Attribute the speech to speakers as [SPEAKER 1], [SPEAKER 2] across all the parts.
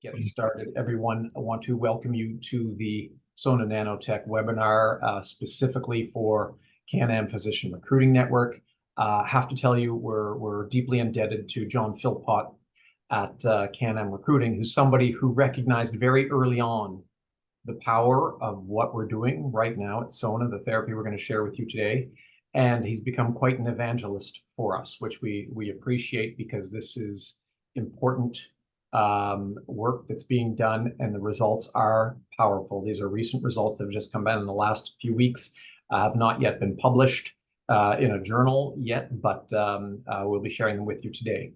[SPEAKER 1] Get started. Everyone, I want to welcome you to the Sona Nanotech webinar, specifically for Can-Am Physician Recruiting Network. Have to tell you, we're deeply indebted to John Philpott at Can-Am Recruiting, who's somebody who recognized very early on the power of what we're doing right now at Sona, the therapy we're going to share with you today. And he's become quite an evangelist for us, which we appreciate, because this is important work that's being done, and the results are powerful. These are recent results that have just come out in the last few weeks, have not yet been published in a journal yet, but we'll be sharing them with you today.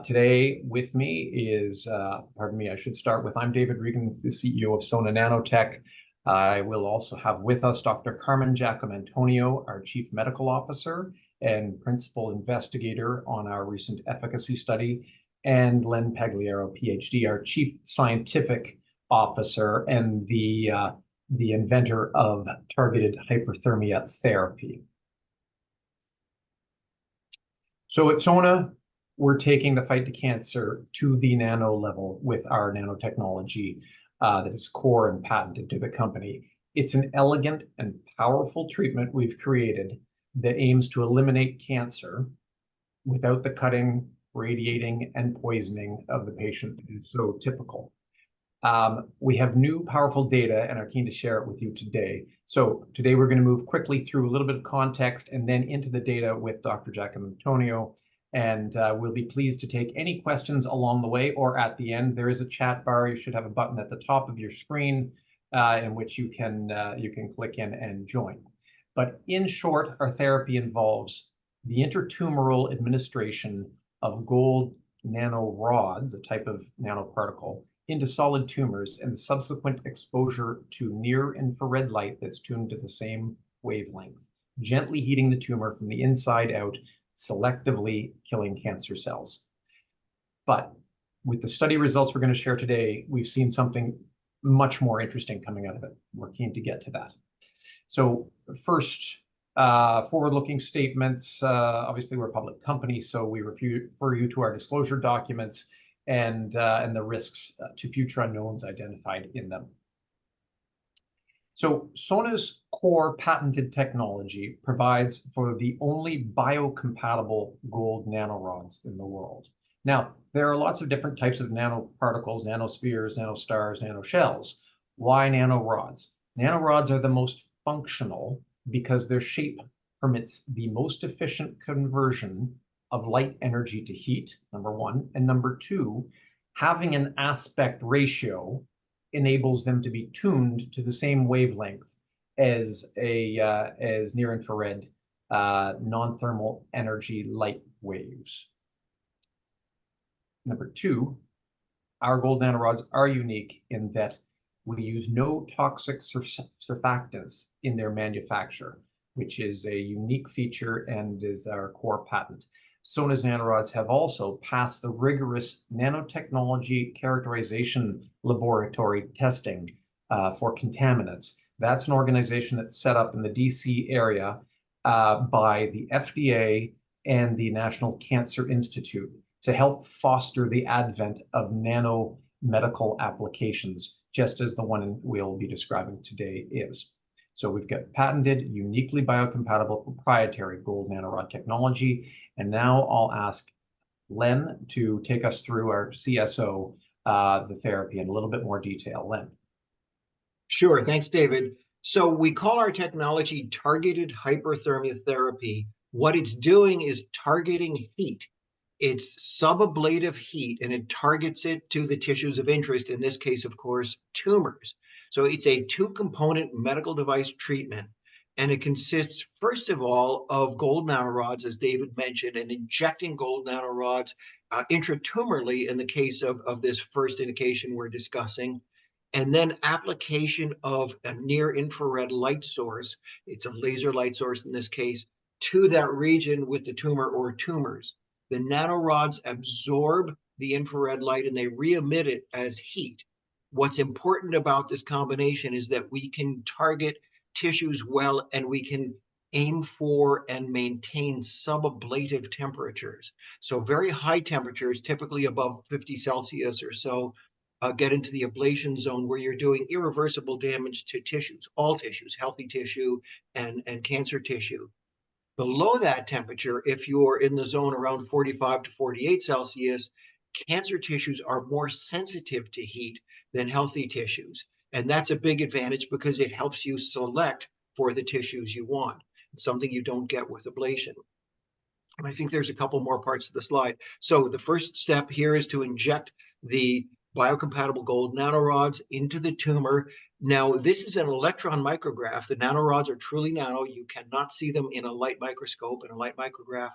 [SPEAKER 1] Today with me is, pardon me, I should start with, I'm David Regan, the CEO of Sona Nanotech. I will also have with us Dr. Carmen Giacomantonio, our Chief Medical Officer and Principal Investigator on our recent Efficacy study, and Len Pagliaro, PhD, our Chief Scientific Officer and the inventor of targeted hyperthermia therapy. So at Sona, we're taking the fight to cancer to the nano level with our nanotechnology that is core and patented to the company. It's an elegant and powerful treatment we've created that aims to eliminate cancer without the cutting, radiating, and poisoning of the patient is so typical. We have new powerful data and are keen to share it with you today. So today we're going to move quickly through a little bit of context and then into the data with Dr. Giacomantonio. And we'll be pleased to take any questions along the way or at the end. There is a chat bar. You should have a button at the top of your screen in which you can click in and join. But in short, our therapy involves the intertumoral administration of gold nanorods, a type of nanoparticle, into solid tumors, and the subsequent exposure to near-infrared light that's tuned to the same wavelength, gently heating the tumor from the inside out, selectively killing cancer cells. But with the study results we're going to share today, we've seen something much more interesting coming out of it. We're keen to get to that. So first, forward-looking statements. Obviously, we're a public company, so we refer you to our disclosure documents and the risks to future unknowns identified in them. So Sona's core patented technology provides for the only biocompatible gold nanorods in the world. Now, there are lots of different types of nanoparticles, nanospheres, nanostars, nanoshells. Why nanorods? Nanorods are the most functional because their shape permits the most efficient conversion of light energy to heat, number one. And number two, having an aspect ratio enables them to be tuned to the same wavelength as near-infrared non-thermal energy light waves. Number two, our gold nanorods are unique in that we use no toxic surfactants in their manufacture, which is a unique feature and is our core patent. Sona's nanorods have also passed the rigorous nanotechnology characterization laboratory testing for contaminants. That's an organization that's set up in the DC area by the FDA and the National Cancer Institute to help foster the advent of nanomedical applications, just as the one we'll be describing today is. So we've got patented, uniquely biocompatible, proprietary gold nanorod technology. And now I'll ask Len to take us through our CSO, the therapy, in a little bit more detail. Len.
[SPEAKER 2] Sure, thanks, David. So we call our technology targeted hyperthermia therapy. What it's doing is targeting heat. It's subablative heat, and it targets it to the tissues of interest, in this case, of course, tumors. So it's a two-component medical device treatment, and it consists, first of all, of gold nanorods, as David mentioned, and injecting gold nanorods intratumorally in the case of this first indication we're discussing, and then application of a near-infrared light source, it's a laser light source in this case, to that region with the tumor or tumors. The nanorods absorb the infrared light and they re-emit it as heat. What's important about this combination is that we can target tissues well, and we can aim for and maintain subablative temperatures. So very high temperatures, typically above 50 Celsius or so, get into the ablation zone where you're doing irreversible damage to tissues, all tissues, healthy tissue and cancer tissue. Below that temperature, if you're in the zone around 45 to 48 Celsius, cancer tissues are more sensitive to heat than healthy tissues. And that's a big advantage because it helps you select for the tissues you want. It's something you don't get with ablation. And I think there's a couple more parts of the slide. So the first step here is to inject the biocompatible gold nanorods into the tumor. Now, this is an electron micrograph. The nanorods are truly nano. You cannot see them in a light microscope and a light micrograph.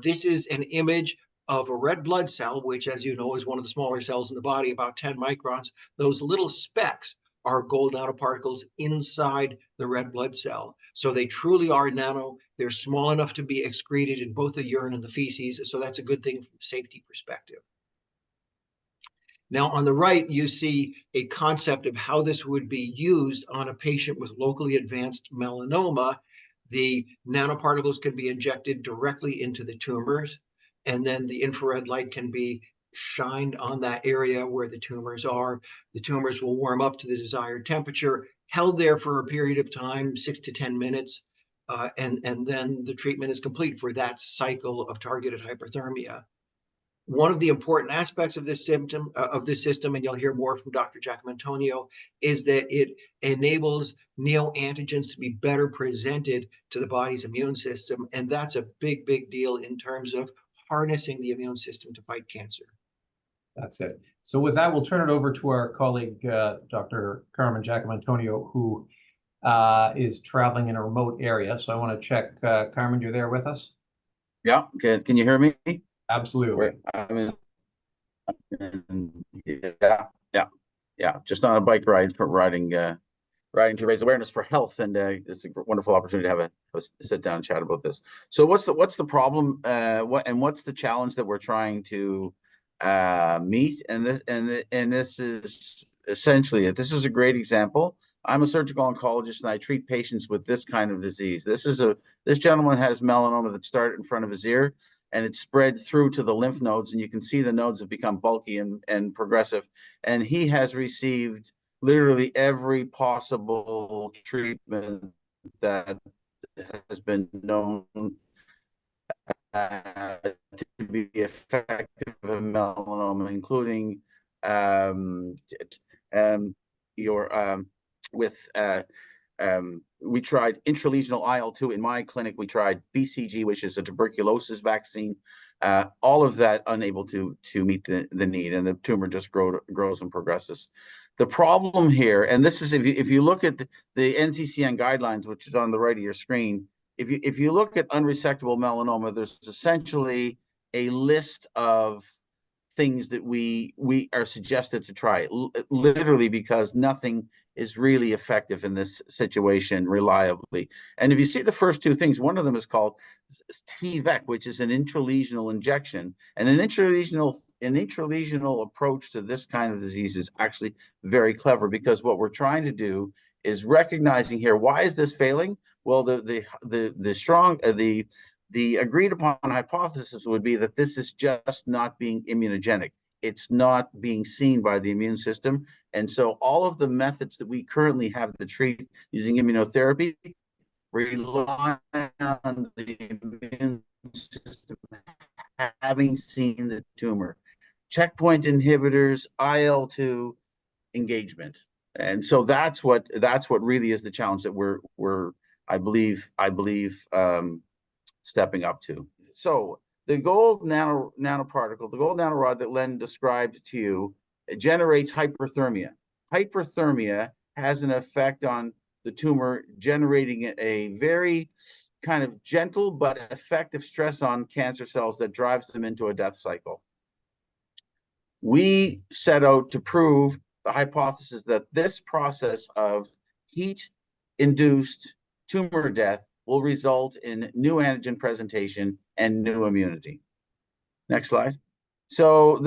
[SPEAKER 2] This is an image of a red blood cell, which, as you know, is one of the smaller cells in the body, about 10 microns. Those little specks are gold nanoparticles inside the red blood cell. So they truly are nano. They're small enough to be excreted in both the urine and the feces. So that's a good thing from a safety perspective. Now, on the right, you see a concept of how this would be used on a patient with locally advanced melanoma. The nanoparticles can be injected directly into the tumors, and then the infrared light can be shined on that area where the tumors are. The tumors will warm up to the desired temperature, held there for a period of time, 6 to 10 minutes, and then the treatment is complete for that cycle of targeted hyperthermia. One of the important aspects of this system, and you'll hear more from Dr. Giacomantonio, is that it enables neoantigens to be better presented to the body's immune system, and that's a big, big deal in terms of harnessing the immune system to fight cancer.
[SPEAKER 1] That's it. So with that, we'll turn it over to our colleague, Dr. Carmen Giacomantonio, who is traveling in a remote area. So I want to check, Carmen, you're there with us?
[SPEAKER 3] Yeah, can you hear me?
[SPEAKER 1] Absolutely.
[SPEAKER 3] I'm yeah, just on a bike ride, riding to raise awareness for health, and it's a wonderful opportunity to have a sit down and chat about this. So what's the problem? What's the challenge that we're trying to meet? And this is essentially this is a great example. I'm a surgical oncologist, and I treat patients with this kind of disease. This gentleman has melanoma that started in front of his ear, and it's spread through to the lymph nodes, and you can see the nodes have become bulky and progressive. And he has received literally every possible treatment that has been known to be effective in melanoma, including we tried intralesional IL-2 in my clinic. We tried BCG, which is a tuberculosis vaccine. All of that unable to meet the need, and the tumor just grows and progresses. The problem here, and this is if you look at the NCCN guidelines, which is on the right of your screen, if you look at unresectable melanoma, there's essentially a list of things that we are suggested to try, literally because nothing is really effective in this situation reliably. And if you see the first two things, one of them is called TVEC, which is an intralesional injection. And an intralesional approach to this kind of disease is actually very clever, because what we're trying to do is recognizing here, why is this failing? Well, the agreed upon hypothesis would be that this is just not being immunogenic. It's not being seen by the immune system. And so all of the methods that we currently have to treat using immunotherapy rely on the immune system having seen the tumor. Checkpoint inhibitors, IL-2 engagement. And so that's what really is the challenge that we're I believe stepping up to. So the gold nanoparticle, the gold nanorod that Len described to you, it generates hyperthermia. Hyperthermia has an effect on the tumor, generating a very kind of gentle but effective stress on cancer cells that drives them into a death cycle. We set out to prove the hypothesis that this process of heat-induced tumor death will result in new antigen presentation and new immunity. Next slide. So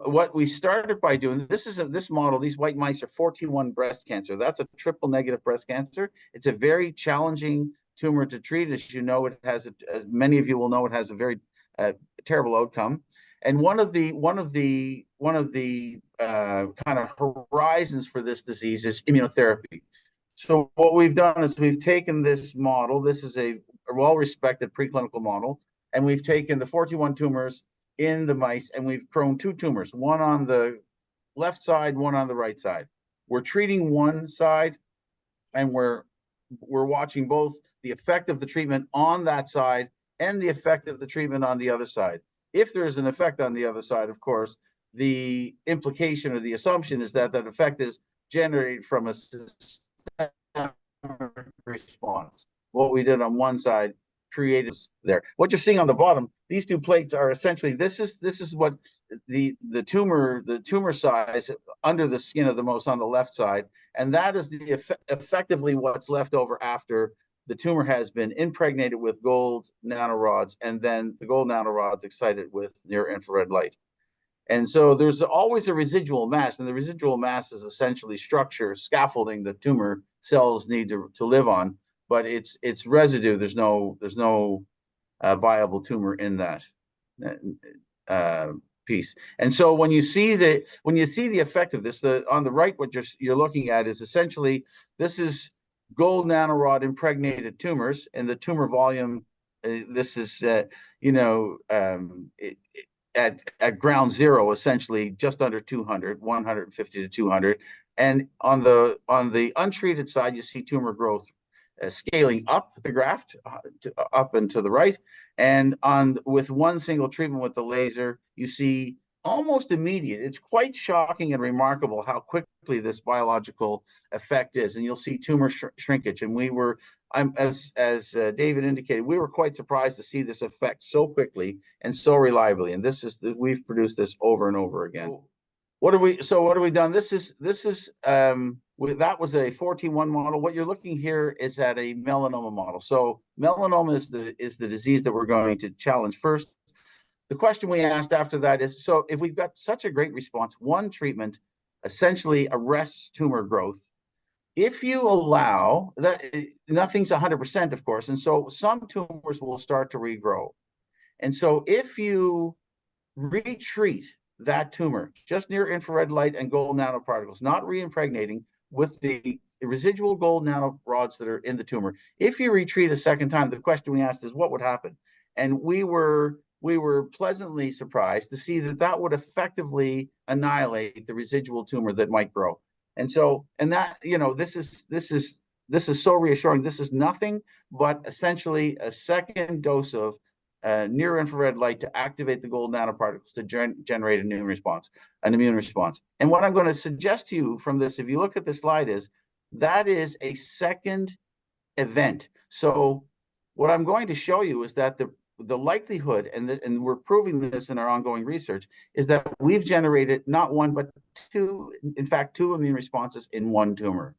[SPEAKER 3] what we started by doing, this model, these white mice are 4T1 breast cancer. That's a triple negative breast cancer. It's a very challenging tumor to treat. As you know, it has, many of you will know, it has a very terrible outcome. And one of the kind of horizons for this disease is immunotherapy. So what we've done is we've taken this model. This is a well-respected preclinical model, and we've taken the 41 tumors in the mice, and we've grown 2 tumors, one on the left side, one on the right side. We're treating one side, and we're watching both the effect of the treatment on that side and the effect of the treatment on the other side. If there's an effect on the other side, of course, the implication or the assumption is that that effect is generated from a systemic response. What we did on one side created there. What you're seeing on the bottom, these 2 plates are essentially, this is what the tumor size under the skin of the mouse on the left side, and that is the effectively what's left over after the tumor has been impregnated with gold nanorods, and then the gold nanorods excited with near-infrared light. And so there's always a residual mass, and the residual mass is essentially structure, scaffolding the tumor cells need to live on, but it's residue. There's no viable tumor in that piece. And so when you see the effect of this, on the right, what you're looking at is essentially, this is gold nanorod impregnated tumors, and the tumor volume. This is at ground zero, essentially just under 200, 150 to 200, and on the untreated side, you see tumor growth scaling up the graft, up and to the right, and with one single treatment with the laser, you see almost immediate. It's quite shocking and remarkable how quickly this biological effect is, and you'll see tumor shrinkage. And as David indicated, we were quite surprised to see this effect so quickly and so reliably. And we've produced this over and over again. What have we done? That was a 14-1 model. What you're looking here is at a melanoma model. So melanoma is the disease that we're going to challenge first. The question we asked after that is, so if we've got such a great response, one treatment essentially arrests tumor growth. If you allow that, nothing's 100%, of course, and so some tumors will start to regrow. And so if you retreat that tumor just near infrared light and gold nanoparticles, not reimpregnating with the residual gold nanorods that are in the tumor, if you retreat a second time, the question we asked is what would happen? And we were pleasantly surprised to see that would effectively annihilate the residual tumor that might grow. And so, this is so reassuring. This is nothing but essentially a second dose of near infrared light to activate the gold nanoparticles to generate an immune response. And what I'm going to suggest to you from this, if you look at the slide, that is a second event. So what I'm going to show you is that the likelihood, and we're proving this in our ongoing research, is that we've generated not one, but 2, in fact, 2 immune responses in one tumor.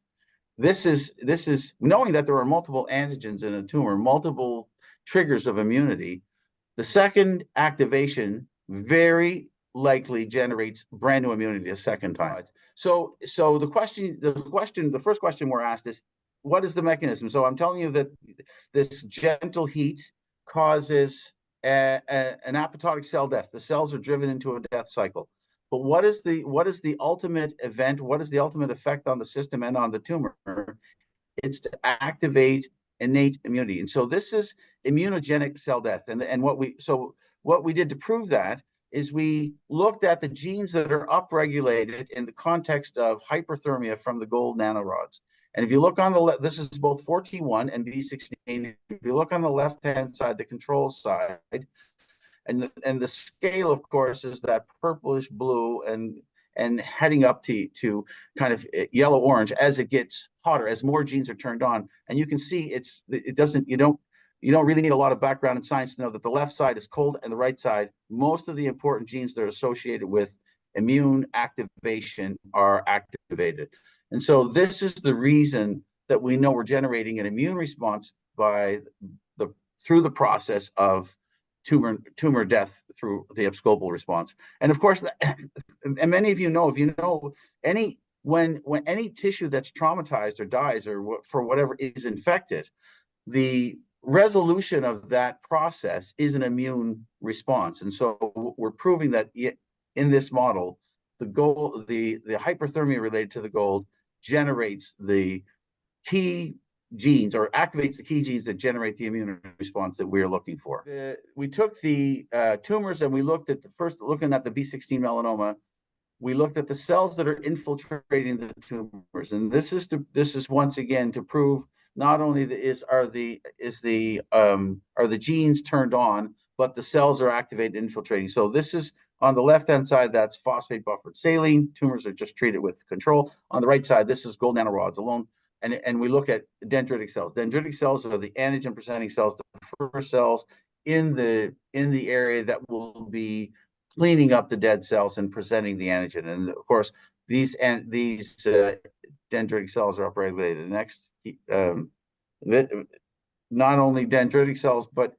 [SPEAKER 3] This is knowing that there are multiple antigens in a tumor, multiple triggers of immunity. The second activation very likely generates brand new immunity a second time. So the first question we're asked is, what is the mechanism? So I'm telling you that this gentle heat causes an apoptotic cell death. The cells are driven into a death cycle. But what is the ultimate event? What is the ultimate effect on the system and on the tumor? It's to activate innate immunity. And so this is immunogenic cell death. And what we did to prove that is we looked at the genes that are upregulated in the context of hyperthermia from the gold nanorods. And if you look on the left, this is both 14-1 and B16. If you look on the left-hand side, the control side, and the scale, of course, is that purplish blue and heading up to kind of yellow orange as it gets hotter, as more genes are turned on. And you can see you don't really need a lot of background in science to know that the left side is cold and the right side, most of the important genes that are associated with immune activation are activated. And so this is the reason that we know we're generating an immune response through the process of tumor death through the abscopal response. And of course, and many of you know, when any tissue that's traumatized or dies or for whatever is infected, the resolution of that process is an immune response. And so we're proving that in this model, the hyperthermia related to the gold generates the key genes, or activates the key genes that generate the immune response that we're looking for. We took the tumors and we looked at looking at the B16 melanoma. We looked at the cells that are infiltrating the tumors, and this is once again to prove not only are the genes turned on, but the cells are activated, infiltrating. So this is on the left-hand side, that's phosphate buffered saline. Tumors are just treated with control. On the right side, this is gold nanorods alone. And we look at dendritic cells. Dendritic cells are the antigen presenting cells, the first cells in the area that will be cleaning up the dead cells and presenting the antigen. And of course, these dendritic cells are upregulated. Next, not only dendritic cells, but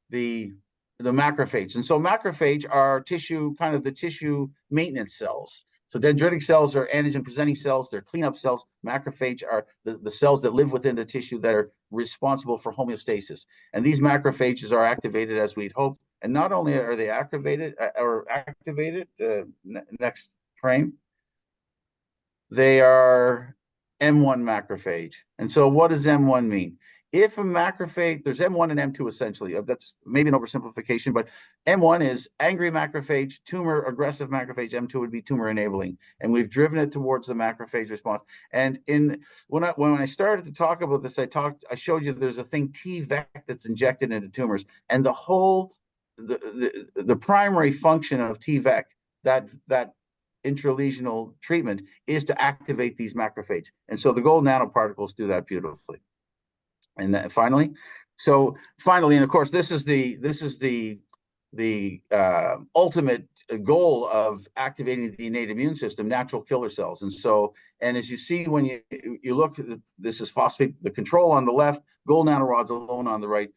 [SPEAKER 3] the macrophage. And so macrophage are the tissue maintenance cells. So dendritic cells are antigen presenting cells, they're cleanup cells. Macrophage are the cells that live within the tissue that are responsible for homeostasis. And these macrophages are activated as we'd hoped. And not only are they activated, next frame, they are M1 macrophage. And so what does M1 mean? If a macrophage, there's M1 and M2 essentially. That's maybe an oversimplification, but M1 is angry macrophage, tumor aggressive macrophage. M2 would be tumor enabling, and we've driven it towards the macrophage response. And when I started to talk about this, I showed you there's a thing T-VEC that's injected into tumors, and the primary function of T-VEC, that intralesional treatment, is to activate these macrophages. And so the gold nanoparticles do that beautifully. And finally, and of course, this is the ultimate goal of activating the innate immune system, natural killer cells. And as you see when you look at this is phosphate, the control on the left, gold nanorods alone on the right,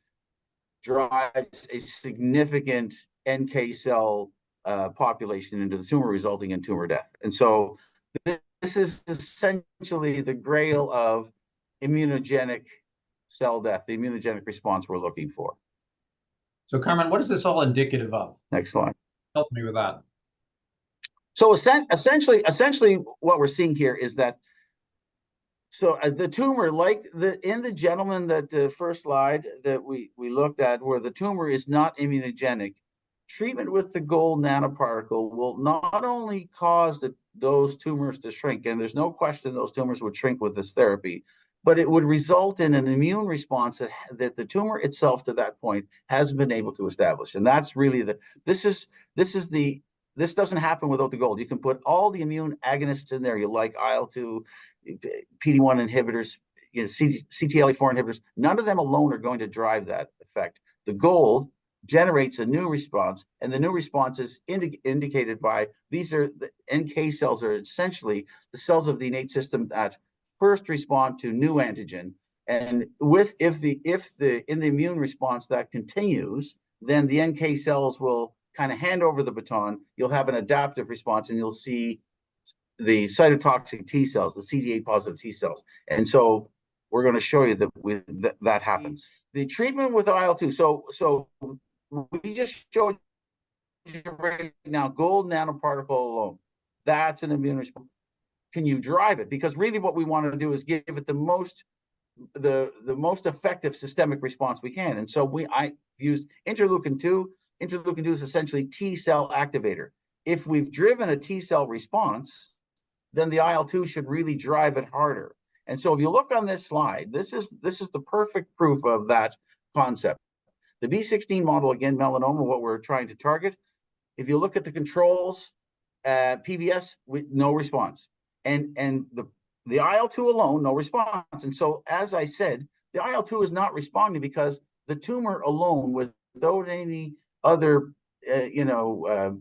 [SPEAKER 3] drives a significant NK cell population into the tumor, resulting in tumor death. And so this is essentially the grail of immunogenic cell death, the immunogenic response we're looking for.
[SPEAKER 1] So Carmen, what is this all indicative of?
[SPEAKER 3] Next slide.
[SPEAKER 1] Help me with that.
[SPEAKER 3] So essentially what we're seeing here is that, the tumor, like in the gentleman that the first slide that we looked at, where the tumor is not immunogenic, treatment with the gold nanoparticle will not only cause those tumors to shrink, and there's no question those tumors would shrink with this therapy, but it would result in an immune response that the tumor itself to that point hasn't been able to establish. And that's really this doesn't happen without the gold. You can put all the immune agonists in there, you like IL-2, PD-1 inhibitors, CTLA-4 inhibitors. None of them alone are going to drive that effect. The gold generates a new response, and the new response is indicated by the NK cells are essentially the cells of the innate system that first respond to new antigen. And if the immune response that continues, then the NK cells will kind of hand over the baton. You'll have an adaptive response, and you'll see the cytotoxic T cells, the CD8 positive T cells. And so we're going to show you that happens. The treatment with IL-2. So we just showed you right now gold nanoparticle alone. That's an immune response. Can you drive it? Because really what we want to do is give it the most effective systemic response we can. And so I used interleukin 2. Interleukin 2 is essentially T cell activator. If we've driven a T cell response, then the IL-2 should really drive it harder. And so if you look on this slide, this is the perfect proof of that concept. The B16 model, again, melanoma, what we're trying to target. If you look at the controls, PBS, no response. And the IL-2 alone, no response. And so, as I said, the IL-2 is not responding because the tumor alone, without any other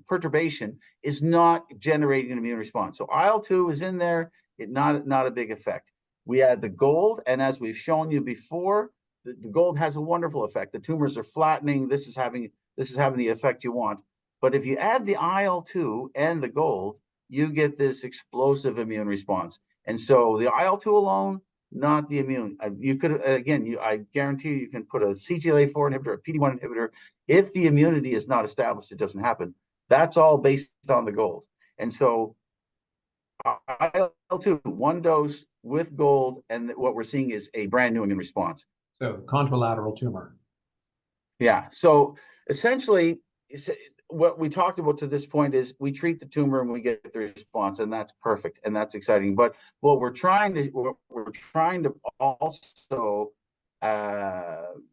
[SPEAKER 3] perturbation, is not generating an immune response. So IL-2 is in there, not a big effect. We add the gold, and as we've shown you before, the gold has a wonderful effect. The tumors are flattening. This is having the effect you want. But if you add the IL-2 and the gold, you get this explosive immune response. And so the IL-2 alone, not the immune. You could, again, I guarantee you can put a CTLA-4 inhibitor, a PD-1 inhibitor. If the immunity is not established, it doesn't happen. That's all based on the gold. And so IL-2, one dose with gold, and what we're seeing is a brand new immune response.
[SPEAKER 1] So contralateral tumor.
[SPEAKER 3] Yeah. So essentially, what we talked about to this point is we treat the tumor and we get the response, and that's perfect and that's exciting. But what we're trying to also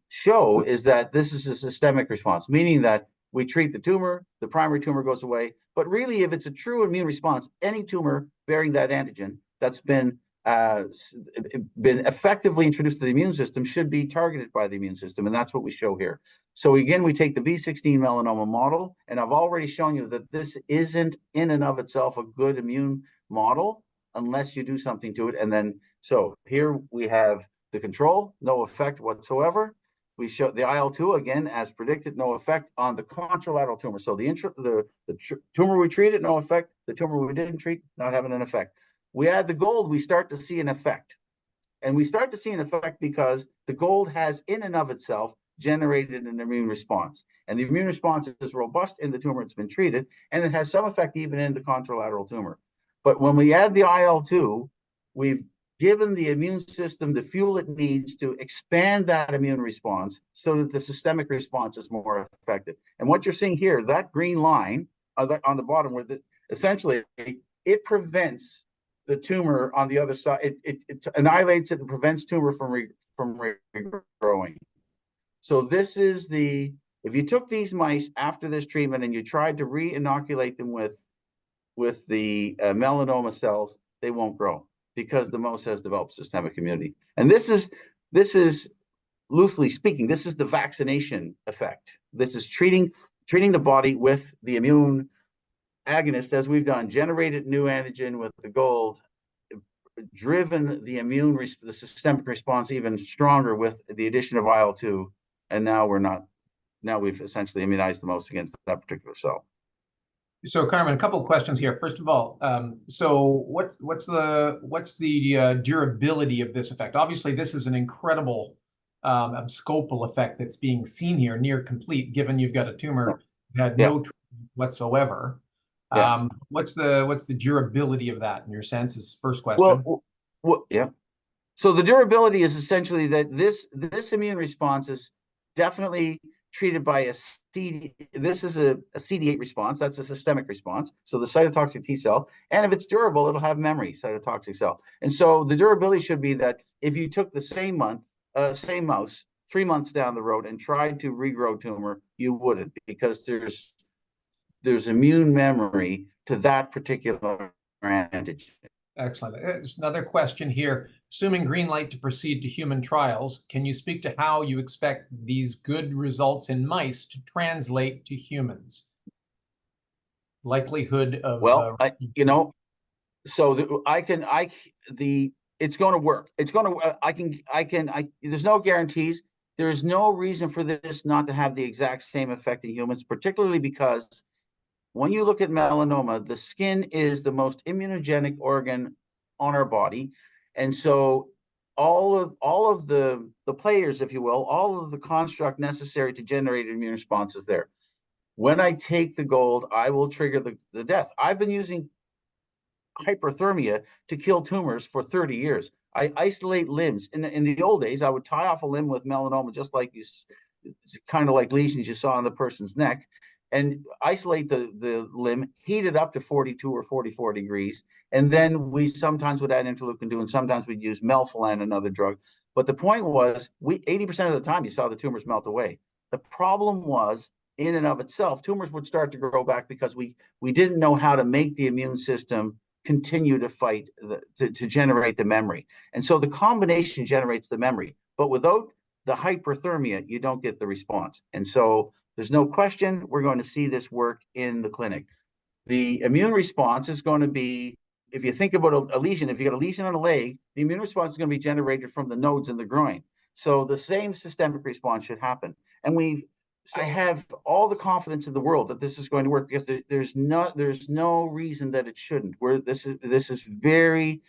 [SPEAKER 3] show is that this is a systemic response, meaning that we treat the tumor, the primary tumor goes away. But really, if it's a true immune response, any tumor bearing that antigen that's been effectively introduced to the immune system should be targeted by the immune system, and that's what we show here. So again, we take the B16 melanoma model, and I've already shown you that this isn't in and of itself a good immune model unless you do something to it. And then, so here we have the control, no effect whatsoever. We show the IL-2, again, as predicted, no effect on the contralateral tumor. So the tumor we treated, no effect. The tumor we didn't treat, not having an effect. We add the gold, we start to see an effect. And we start to see an effect because the gold has in and of itself generated an immune response. And the immune response is robust in the tumor it's been treated, and it has some effect even in the contralateral tumor. But when we add the IL-2, we've given the immune system the fuel it needs to expand that immune response so that the systemic response is more effective. And what you're seeing here, that green line on the bottom, where essentially it prevents the tumor on the other side, it annihilates it and prevents tumor from regrowing. So this is if you took these mice after this treatment and you tried to re-inoculate them with the melanoma cells, they won't grow because the mouse has developed systemic immunity. And this is loosely speaking, this is the vaccination effect. This is treating the body with the immune agonist, as we've done, generated new antigen with the gold, driven the systemic response even stronger with the addition of IL-2, and now we've essentially immunized the mouse against that particular cell.
[SPEAKER 1] So Carmen, a couple of questions here. First of all, so what's the durability of this effect? Obviously, this is an incredible abscopal effect that's being seen here, near complete, given you've got a tumor that had no treatment whatsoever.
[SPEAKER 3] Yeah.
[SPEAKER 1] What's the durability of that in your sense? Is first question.
[SPEAKER 3] Well, yeah. So the durability is essentially that this immune response is definitely treated by this is a CD8 response. That's a systemic response. So the cytotoxic T cell, and if it's durable, it'll have memory cytotoxic cell. And so the durability should be that if you took the same mouse 3 months down the road and tried to regrow tumor, you wouldn't, because there's immune memory to that particular antigen.
[SPEAKER 1] Excellent. There's another question here. Assuming green light to proceed to human trials, can you speak to how you expect these good results in mice to translate to humans? Likelihood of it's going to work. It's going to there's no guarantees. There's no reason for this not to have the exact same effect in humans, particularly because when you look at melanoma, the skin is the most immunogenic organ on our body. And so all of the players, if you will, all of the construct necessary to generate an immune response is there. When I take the gold, I will trigger the death. I've been using hyperthermia to kill tumors for 30 years. I isolate limbs. In the old days, I would tie off a limb with melanoma, just like it's kind of like lesions you saw on the person's neck, and isolate the limb, heat it up to 42 or 44 degrees. And then we sometimes would add interleukin-2, and sometimes we'd use melphalan, another drug. But the point was, 80% of the time you saw the tumors melt away. The problem was, in and of itself, tumors would start to grow back because we didn't know how to make the immune system continue to fight, to generate the memory. And so the combination generates the memory. But without the hyperthermia, you don't get the response. And so there's no question we're going to see this work in the clinic. The immune response is going to be, if you think about a lesion, if you got a lesion on a leg, the immune response is going to be generated from the nodes in the groin. So the same systemic response should happen. And I have all the confidence in the world that this is going to work, because there's no reason that it shouldn't. This is very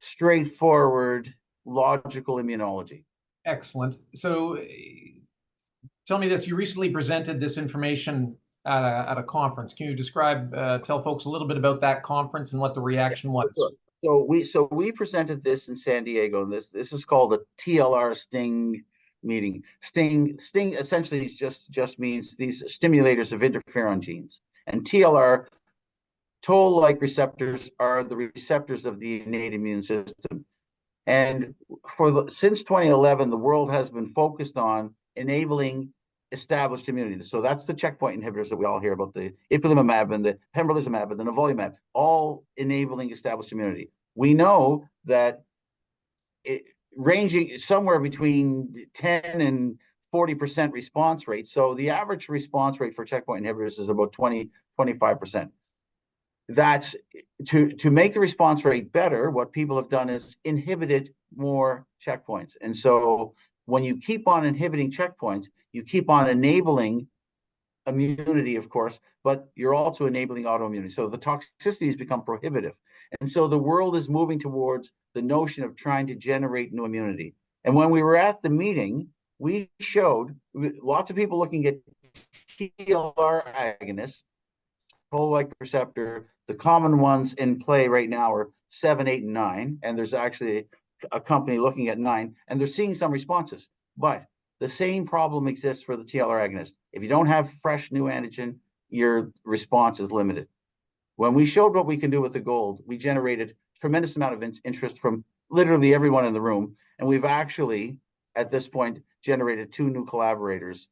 [SPEAKER 1] straightforward
[SPEAKER 3] logical immunology.
[SPEAKER 1] Excellent. So tell me this, you recently presented this information at a conference. Can you describe, tell folks a little bit about that conference and what the reaction was?
[SPEAKER 3] Sure. So we presented this in San Diego, and this is called a TLR STING meeting. STING essentially just means these stimulators of interferon genes, and TLR, toll-like receptors, are the receptors of the innate immune system. And since 2011, the world has been focused on enabling established immunity. So that's the checkpoint inhibitors that we all hear about, the ipilimumab and the pembrolizumab and the nivolumab, all enabling established immunity. We know that ranging somewhere between 10 and 40% response rate. So the average response rate for checkpoint inhibitors is about 25%. That's to make the response rate better. What people have done is inhibited more checkpoints. And so when you keep on inhibiting checkpoints, you keep on enabling immunity, of course, but you're also enabling autoimmunity. So the toxicities become prohibitive. And so the world is moving towards the notion of trying to generate new immunity. And when we were at the meeting, we showed lots of people looking at TLR agonists, toll-like receptor. The common ones in play right now are 7, 8, and 9, and there's actually a company looking at 9, and they're seeing some responses. But the same problem exists for the TLR agonist. If you don't have fresh new antigen, your response is limited. When we showed what we can do with the gold, we generated tremendous amount of interest from literally everyone in the room, and we've actually, at this point, generated 2 new collaborators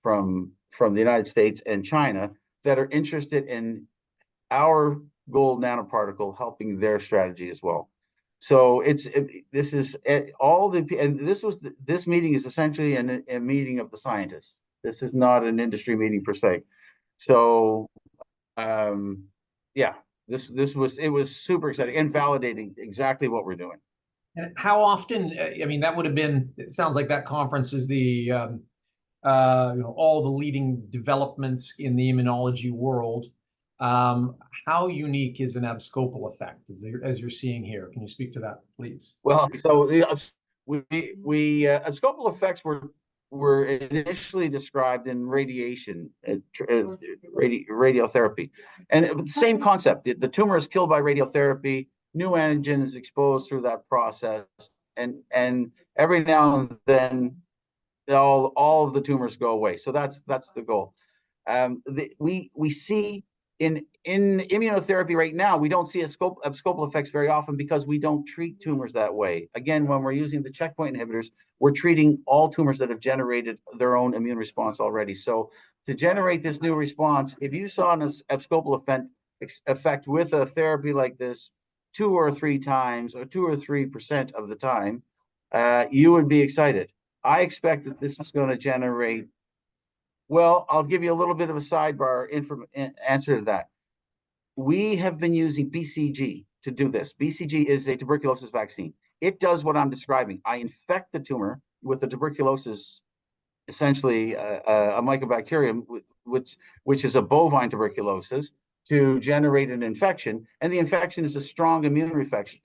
[SPEAKER 3] from the United States and China that are interested in our gold nanoparticle helping their strategy as well. So this meeting is essentially a meeting of the scientists. This is not an industry meeting per se. So yeah, it was super exciting and validating exactly what we're doing.
[SPEAKER 1] And how often, I mean, that would have been, it sounds like that conference is the all the leading developments in the immunology world. How unique is an abscopal effect as you're seeing here? Can you speak to that, please?
[SPEAKER 3] Well, so the abscopal effects were initially described in radiation, radiotherapy, and the same concept. The tumor is killed by radiotherapy. New antigen is exposed through that process, and every now and then all of the tumors go away. So that's the goal. We see in immunotherapy right now, we don't see abscopal effects very often because we don't treat tumors that way. Again, when we're using the checkpoint inhibitors, we're treating all tumors that have generated their own immune response already. So to generate this new response, if you saw an abscopal effect with a therapy like this 2 or 3 times, or 2 or 3% of the time, you would be excited. I expect that this is going to generate, well, I'll give you a little bit of a sidebar answer to that. We have been using BCG to do this. BCG is a tuberculosis vaccine. It does what I'm describing. I infect the tumor with the tuberculosis, essentially a mycobacterium, which is a bovine tuberculosis, to generate an infection. And the infection is a strong immune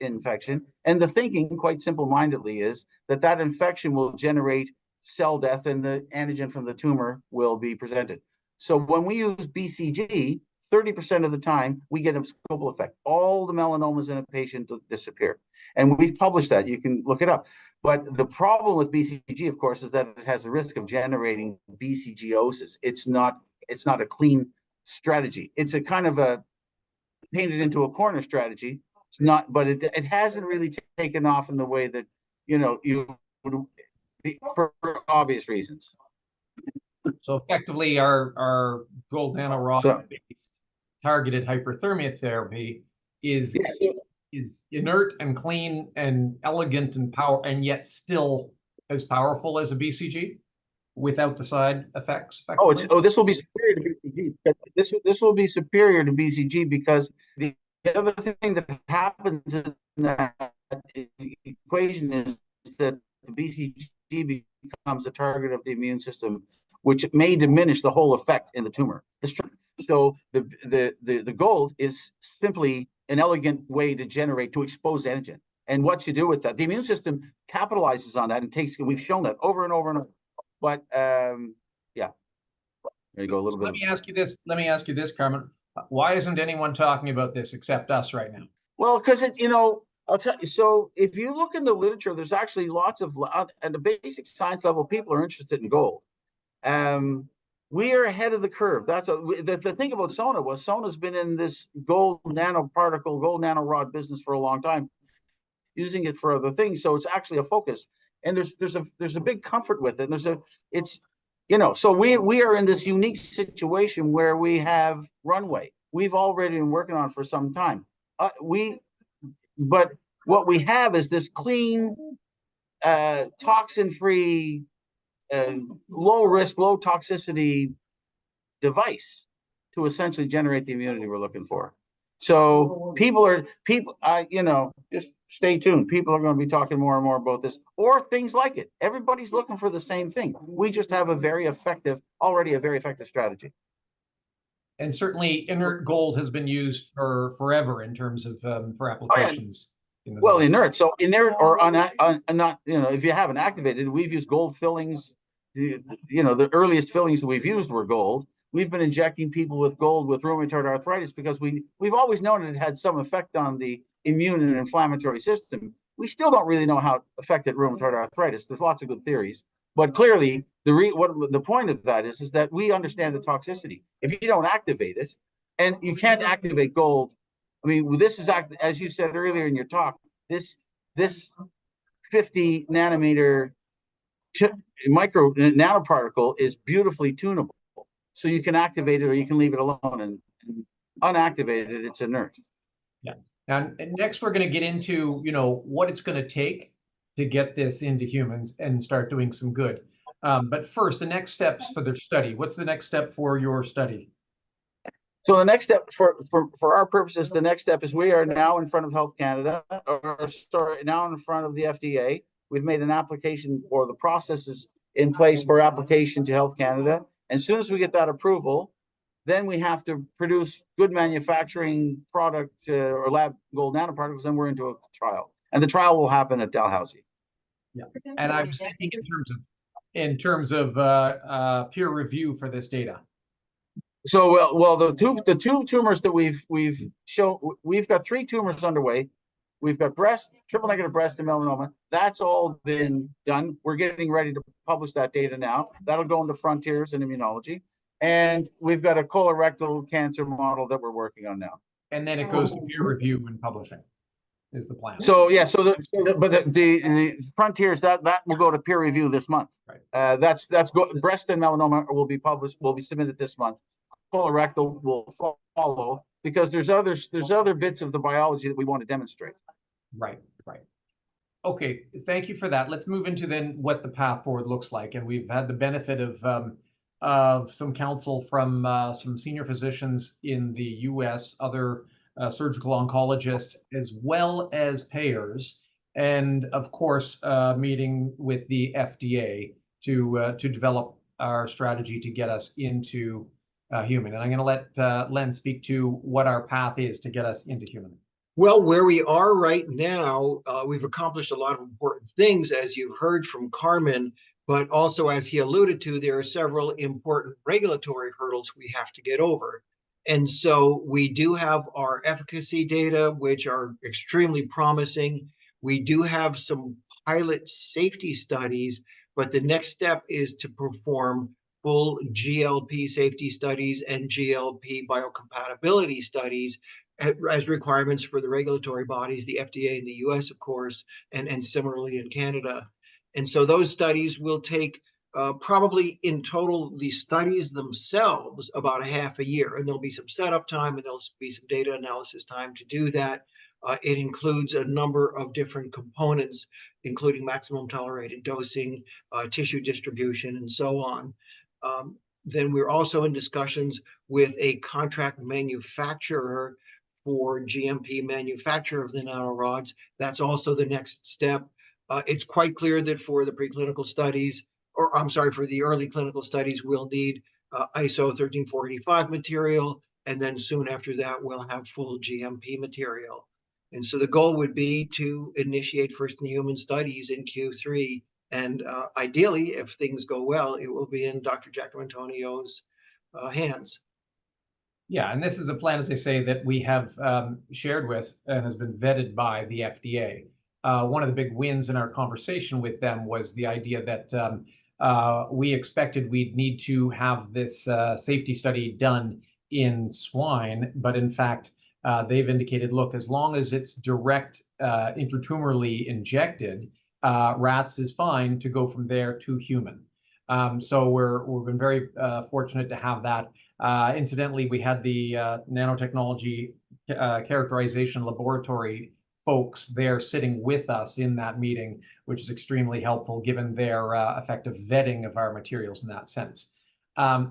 [SPEAKER 3] infection. And the thinking, quite simple-mindedly, is that infection will generate cell death and the antigen from the tumor will be presented. So when we use BCG, 30% of the time, we get a abscopal effect. All the melanomas in a patient disappear. And we've published that. You can look it up. But the problem with BCG, of course, is that it has a risk of generating BCGosis. It's not a clean strategy. It's a kind of a painted into a corner strategy. It's not, but it hasn't really taken off in the way that, you would, for obvious reasons.
[SPEAKER 1] So effectively, our gold nanorod-based targeted hyperthermia therapy is inert and clean and elegant and and yet still as powerful as a BCG without the side effects.
[SPEAKER 3] This will be superior to BCG. This will be superior to BCG because the other thing that happens in that equation is that the BCG becomes a target of the immune system, which may diminish the whole effect in the tumor. So the gold is simply an elegant way to expose antigen. and what you do with that. The immune system capitalizes on that and we've shown that over and over and over. But yeah, there you go. A little bit.
[SPEAKER 1] Let me ask you this, Carmen. Why isn't anyone talking about this except us right now?
[SPEAKER 3] Well, because I'll tell you. So if you look in the literature, there's actually lots of, and the basic science level people are interested in gold. We are ahead of the curve. That's the thing about Sona was Sona's been in this gold nanoparticle, gold nanorod business for a long time, using it for other things. So it's actually a focus, and there's a big comfort with it. And so we are in this unique situation where we have runway. We've already been working on it for some time. But what we have is this clean, toxin-free, low risk, low toxicity device to essentially generate the immunity we're looking for. So just stay tuned. People are going to be talking more and more about this, or things like it. Everybody's looking for the same thing. We just have already a very effective strategy.
[SPEAKER 1] And certainly inert gold has been used for forever in terms of for applications.
[SPEAKER 3] Well, inert. So inert or not, if you haven't activated, we've used gold fillings. The earliest fillings that we've used were gold. We've been injecting people with gold with rheumatoid arthritis because we've always known it had some effect on the immune and inflammatory system. We still don't really know how it affected rheumatoid arthritis. There's lots of good theories, but clearly the point of that is that we understand the toxicity. If you don't activate it, and you can't activate gold, I mean, this is, as you said earlier in your talk, this 50 nanometer micro nanoparticle is beautifully tunable. So you can activate it or you can leave it alone, and unactivated, it's inert.
[SPEAKER 1] Yeah. Now, next we're going to get into, what it's going to take to get this into humans and start doing some good. But first, the next steps for the study. What's the next step for your study?
[SPEAKER 3] So the next step for our purposes, the next step is we are now in front of Health Canada, now in front of the FDA. We've made an application, or the process is in place for application to Health Canada. And as soon as we get that approval, then we have to produce good manufacturing product or lab gold nanoparticles, then we're into a trial. And the trial will happen at Dalhousie.
[SPEAKER 1] Yeah. And I was thinking in terms of peer review for this data.
[SPEAKER 3] So the two tumors that we've shown, we've got 3 tumors underway. We've got triple negative breast and melanoma. That's all been done. We're getting ready to publish that data now. That'll go into Frontiers in Immunology. And we've got a colorectal cancer model that we're working on now. And
[SPEAKER 1] then it goes to peer review and publishing is the plan.
[SPEAKER 3] So yeah, the Frontiers, that will go to peer review this month.
[SPEAKER 1] Right.
[SPEAKER 3] Breast and melanoma will be submitted this month. Colorectal will follow, because there's other bits of the biology that we want to demonstrate.
[SPEAKER 1] Right. Okay, thank you for that. Let's move into then what the path forward looks like. And we've had the benefit of some counsel from some senior physicians in the U.S., other surgical oncologists, as well as payers, and of course, meeting with the FDA to develop our strategy to get us into human. And I'm going to let Len speak to what our path is to get us into human.
[SPEAKER 2] Well, where we are right now, we've accomplished a lot of important things, as you've heard from Carmen, but also, as he alluded to, there are several important regulatory hurdles we have to get over. And so we do have our efficacy data, which are extremely promising. We do have some pilot safety studies, but the next step is to perform full GLP safety studies and GLP biocompatibility studies as requirements for the regulatory bodies, the FDA in the US, of course, and similarly in Canada. And so those studies will take probably in total, the studies themselves, about a half a year. And there'll be some setup time and there'll be some data analysis time to do that. It includes a number of different components, including maximum tolerated dosing, tissue distribution, and so on. Then we're also in discussions with a contract manufacturer for GMP manufacture of the nanorods. That's also the next step. It's quite clear that for the preclinical studies, for the early clinical studies, we'll need ISO 13485 material, and then soon after that, we'll have full GMP material. And so the goal would be to initiate first-in-human studies in Q3. And ideally, if things go well, it will be in Dr. Giacomantonio's hands.
[SPEAKER 1] Yeah, and this is a plan, as I say, that we have shared with and has been vetted by the FDA. One of the big wins in our conversation with them was the idea that we expected we'd need to have this safety study done in swine, but in fact, they've indicated, look, as long as it's direct intratumorally injected, rats is fine to go from there to human. So we've been very fortunate to have that. Incidentally, we had the nanotechnology characterization laboratory folks there sitting with us in that meeting, which is extremely helpful given their effective vetting of our materials in that sense.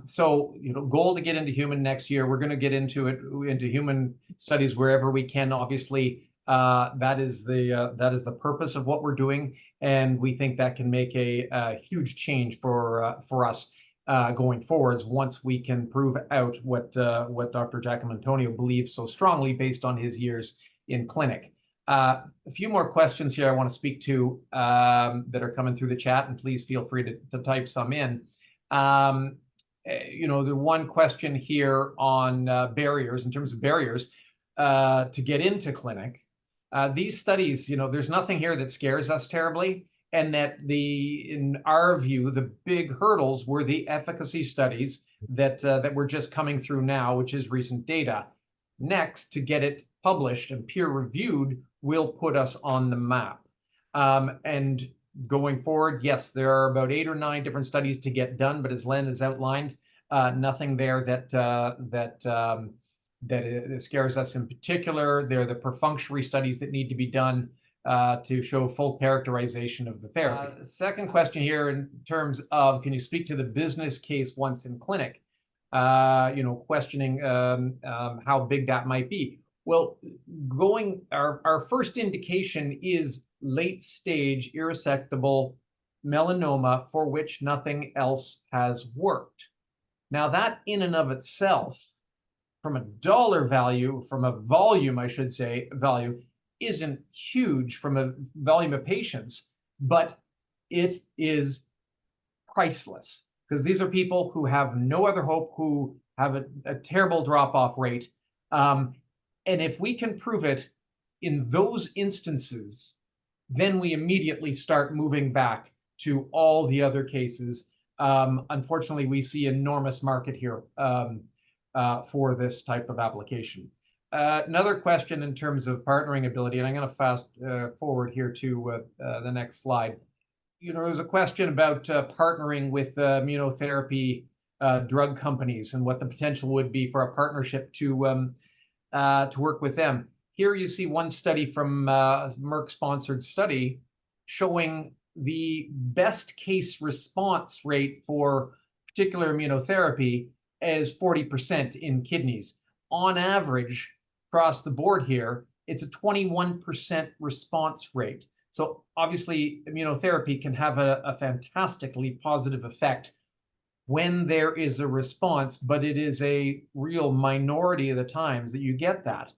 [SPEAKER 1] So, goal to get into human next year. We're going to get into human studies wherever we can. Obviously, that is the purpose of what we're doing, and we think that can make a huge change for us going forwards once we can prove out what Dr. Giacomantonio believes so strongly based on his years in clinic. A few more questions here I want to speak to that are coming through the chat, and please feel free to type some in. The one question here on barriers, in terms of barriers to get into clinic. These studies, there's nothing here that scares us terribly, and that in our view, the big hurdles were the efficacy studies that we're just coming through now, which is recent data. Next, to get it published and peer-reviewed will put us on the map. And going forward, yes, there are about 8 or 9 different studies to get done, but as Len has outlined, nothing there that scares us in particular. They're the perfunctory studies that need to be done to show full characterization of the therapy. Second question here in terms of, can you speak to the business case once in clinic? Questioning how big that might be. Well, our first indication is late stage irresectable melanoma for which nothing else has worked. Now that in and of itself, from a dollar value, from a volume, I should say, value, isn't huge from a volume of patients, but it is priceless because these are people who have no other hope, who have a terrible drop-off rate. And if we can prove it in those instances, then we immediately start moving back to all the other cases. Unfortunately, we see enormous market here for this type of application. Another question in terms of partnering ability, and I'm going to fast forward here to the next slide. There's a question about partnering with immunotherapy drug companies and what the potential would be for a partnership to work with them. Here you see one study from a Merck-sponsored study showing the best case response rate for particular immunotherapy is 40% in kidneys. On average, across the board here, it's a 21% response rate. So obviously, immunotherapy can have a fantastically positive effect when there is a response, but it is a real minority of the times that you get that.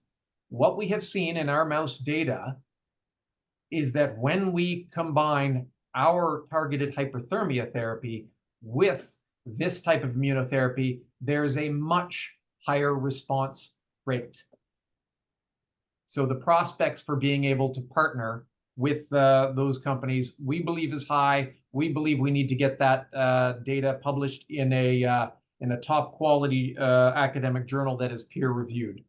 [SPEAKER 1] What we have seen in our mouse data is that when we combine our targeted hyperthermia therapy with this type of immunotherapy, there's a much higher response rate. So the prospects for being able to partner with those companies, we believe is high. We believe we need to get that data published in a top quality academic journal that is peer reviewed.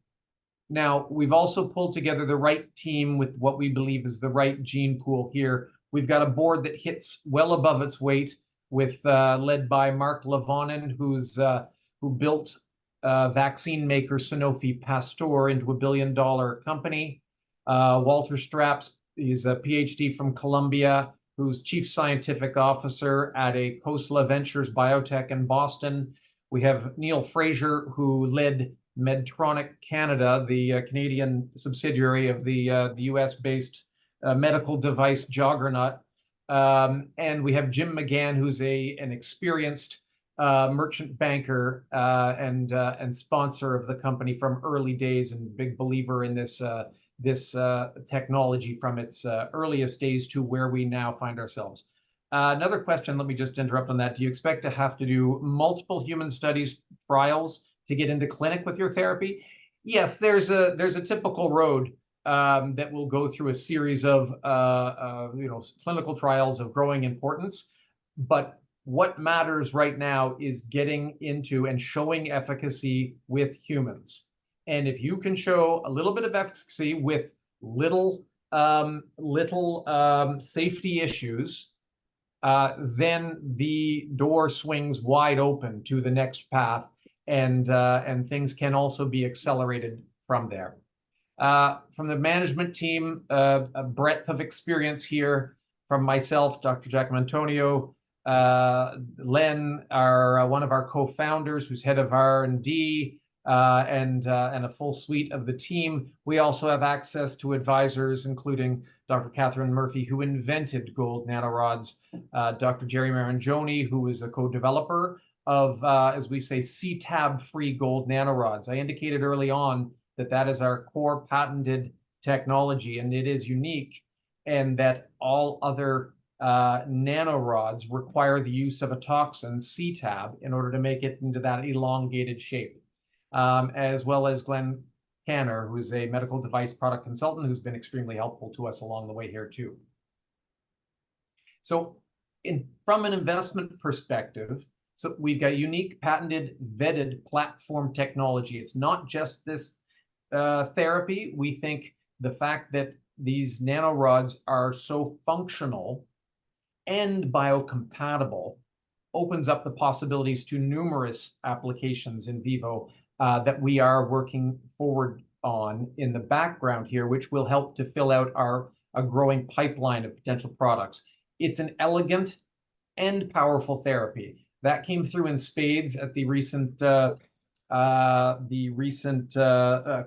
[SPEAKER 1] Now, we've also pulled together the right team with what we believe is the right gene pool here. We've got a board that hits well above its weight with led by Mark Lavonin, who built vaccine maker Sanofi Pasteur into $1 billion company. Walter Straps, he's a PhD from Columbia, who's chief scientific officer at a Khosla Ventures biotech in Boston. We have Neil Fraser, who led Medtronic Canada, the Canadian subsidiary of the US-based medical device juggernaut. And we have Jim McGann, who's an experienced merchant banker and sponsor of the company from early days and big believer in this this technology from its earliest days to where we now find ourselves. Another question, let me just interrupt on that. Do you expect to have to do multiple human studies trials to get into clinic with your therapy? Yes, there's a typical road that will go through a series of clinical trials of growing importance. But what matters right now is getting into and showing efficacy with humans. And if you can show a little bit of efficacy with little safety issues, then the door swings wide open to the next path, and things can also be accelerated from there. From the management team, a breadth of experience here from myself, Dr. Giacomo Antonio, Len, one of our co-founders, who's head of R&D, and a full suite of the team. We also have access to advisors, including Dr. Catherine Murphy, who invented gold nanorods, Dr. Jerry Marangione, who is a co-developer of, as we say, CTAB-free gold nanorods. I indicated early on that that is our core patented technology, and it is unique, and that all other nanorods require the use of a toxin, CTAB, in order to make it into that elongated shape. As well as Glenn Canner, who's a medical device product consultant who's been extremely helpful to us along the way here too. So from an investment perspective, so we've got unique, patented, vetted platform technology. It's not just this therapy. We think the fact that these nanorods are so functional and biocompatible opens up the possibilities to numerous applications in vivo that we are working forward on in the background here, which will help to fill out a growing pipeline of potential products. It's an elegant and powerful therapy. That came through in spades at the recent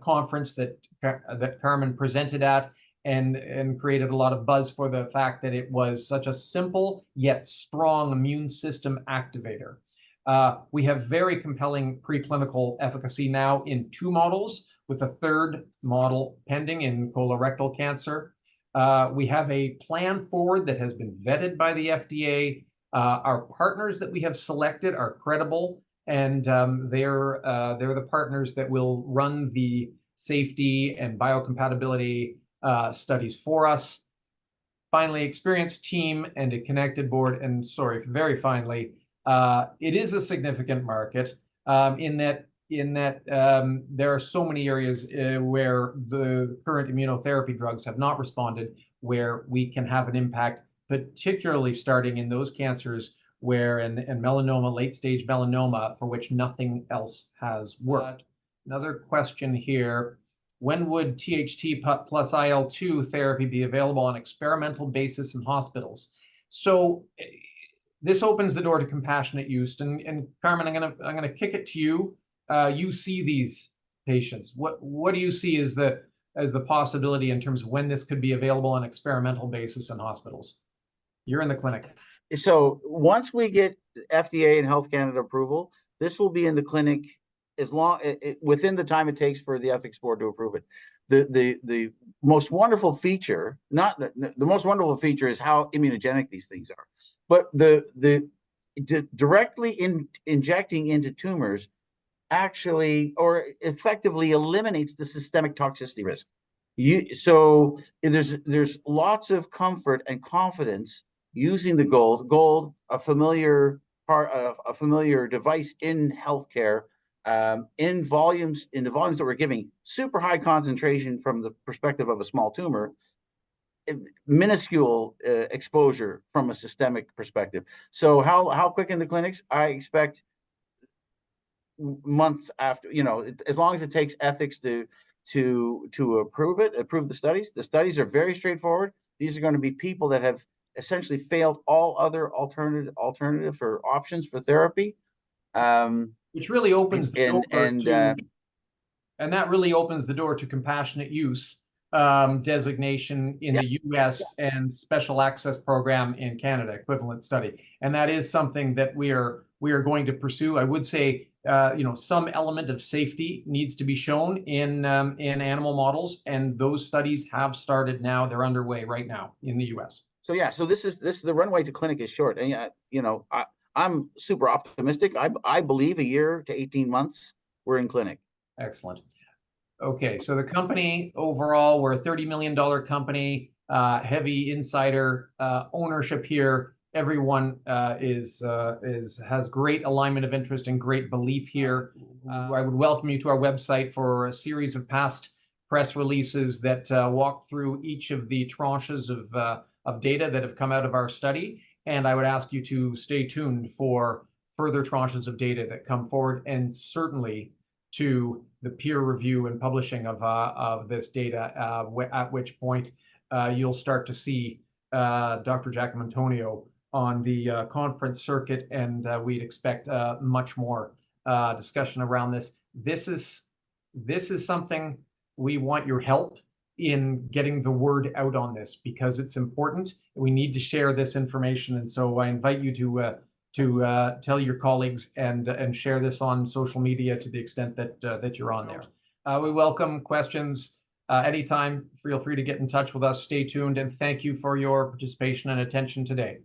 [SPEAKER 1] conference that Carmen presented at, and created a lot of buzz for the fact that it was such a simple yet strong immune system activator. We have very compelling preclinical efficacy now in 2 models, with a 3rd model pending in colorectal cancer. We have a plan forward that has been vetted by the FDA. Our partners that we have selected are credible, and they're the partners that will run the safety and biocompatibility studies for us. Finally, experienced team and a connected board. And sorry, very finally, it is a significant market in that there are so many areas where the current immunotherapy drugs have not responded, where we can have an impact, particularly starting in those cancers where, and melanoma, late-stage melanoma, for which nothing else has worked. Another question here. When would THT plus IL-2 therapy be available on experimental basis in hospitals? So this opens the door to compassionate use. And Carmen, I'm gonna kick it to you. You see these patients. What do you see as the possibility in terms of when this could be available on experimental basis in hospitals? You're in the clinic.
[SPEAKER 3] So once we get FDA and Health Canada approval, this will be in the clinic as long within the time it takes for the ethics board to approve it. The most wonderful feature, not the most wonderful feature, is how immunogenic these things are. But the directly injecting into tumors actually or effectively eliminates the systemic toxicity risk. So there's lots of comfort and confidence using the gold, a familiar device in healthcare, in the volumes that we're giving, super high concentration from the perspective of a small tumor, minuscule exposure from a systemic perspective. So how quick in the clinics? I expect months after, as long as it takes ethics to approve the studies. The studies are very straightforward. These are going to be people that have essentially failed all other alternative or options for therapy,
[SPEAKER 1] which really opens the door and that really opens the door to compassionate use designation in the US and special access program in Canada, equivalent study. And that is something that we are going to pursue. I would say some element of safety needs to be shown in animal models, and those studies have started now. They're underway right now in the U.S.
[SPEAKER 3] So yeah, so this is the runway to clinic is short, and I'm super optimistic. I believe a year to 18 months we're in clinic.
[SPEAKER 1] Excellent. Okay, so the company overall, we're a $30 million company, heavy insider ownership here. Everyone has great alignment of interest and great belief here. I would welcome you to our website for a series of past press releases that walk through each of the tranches of data that have come out of our study. And I would ask you to stay tuned for further tranches of data that come forward, and certainly to the peer review and publishing of this data, at which point you'll start to see Dr. Giacomantonio on the conference circuit, and we'd expect much more discussion around this. This is something we want your help in getting the word out on this, because it's important. We need to share this information, and so I invite you to tell your colleagues and share this on social media to the extent that you're on there. We welcome questions anytime. Feel free to get in touch with us. Stay tuned, and thank you for your participation and attention today.